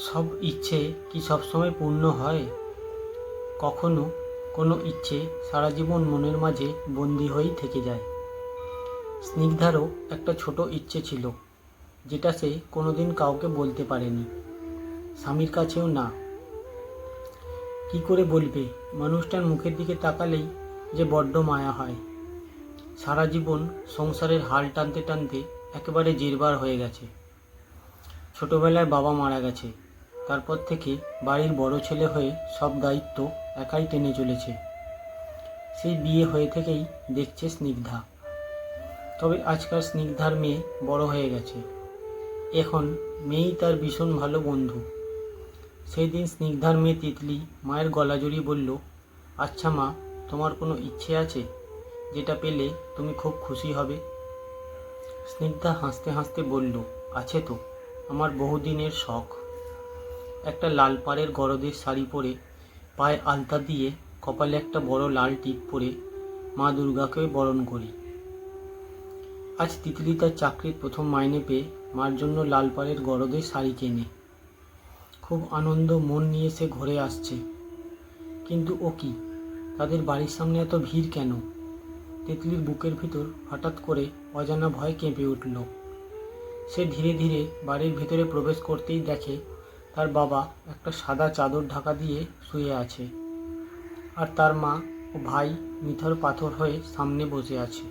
সব ইচ্ছে কি সবসময় পূর্ণ হয়? কখনো কোনো ইচ্ছে সারা জীবন মনের মাঝে বন্দি হয়েই থেকে যায়। স্নিগ্ধারও একটা ছোট ইচ্ছে ছিল, যেটা সে কোনোদিন কাউকে বলতে পারেনি, স্বামীর কাছেও না। কি করে বলবে? মানুষটার মুখের দিকে তাকালেই যে বড্ড মায়া হয়। সারা জীবন সংসারের হাল টানতে টানতে একেবারে জেরবার হয়ে গেছে। ছোটবেলায় বাবা মারা গেছে, তারপর থেকে বাড়ির বড় ছেলে হয়ে সব দায়িত্ব একাই টেনে চলেছে। সেই বিয়ে হয়ে থেকেই দেখছে স্নিগ্ধা। তবে আজকাল স্নিগ্ধার মেয়ে বড় হয়ে গেছে। এখন মেয়েই তার ভীষণ ভালো বন্ধু। সেই দিন স্নিগ্ধার মেয়ে তিতলি মায়ের গলা জড়িয়ে বলল, আচ্ছা মা, তোমার কোনো ইচ্ছে আছে যেটা পেলে তুমি খুব খুশি হবে? স্নিগ্ধা হাসতে হাসতে বলল, আছে তো, আমার বহুদিনের শখ। একটা লাল পাড়ের গরদের শাড়ি পরে, পায়ে আলতা দিয়ে, কপালে একটা বড় লাল টিপ পরে মা দুর্গাকে বরণ করি। আজ তিতলি তার চাকরির প্রথম মাইনে পেয়ে মার জন্য লাল পাড়ের গরদের শাড়ি কেনে। খুব আনন্দ মন নিয়ে সে ঘরে আসছে। কিন্তু ও কি, তাদের বাড়ির সামনে এত ভিড় কেন? তিতলির বুকের ভিতর হঠাৎ করে অজানা ভয় কেঁপে উঠল। সে ধীরে ধীরে বাড়ির ভিতরে প্রবেশ করতেই দেখে তার বাবা একটা সাদা চাদর ঢাকা দিয়ে শুয়ে আছে, আর তার মা ও ভাই নিথর পাথর হয়ে সামনে বসে আছে।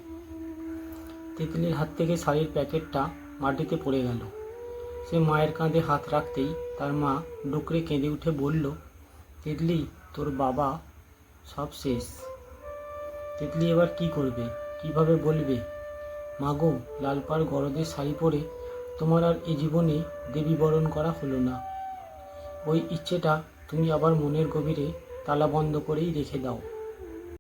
তিতলির হাত থেকে শাড়ির প্যাকেটটা মাটিতে পড়ে গেল। সে মায়ের কাঁধে হাত রাখতেই তার মা ডুকরে কেঁদে উঠে বলল, তিতলি, তোর বাবা সব শেষ। তিতলি এবার কি করবে, কিভাবে বলবে, মাগো, লালপাড় গরদের শাড়ি পরে তোমার আর এ জীবনে দেবী বরণ করা হলো না। ওই ইচ্ছেটা তুমি আবার মনের গভীরে তালা বন্ধ করেই রেখে দাও।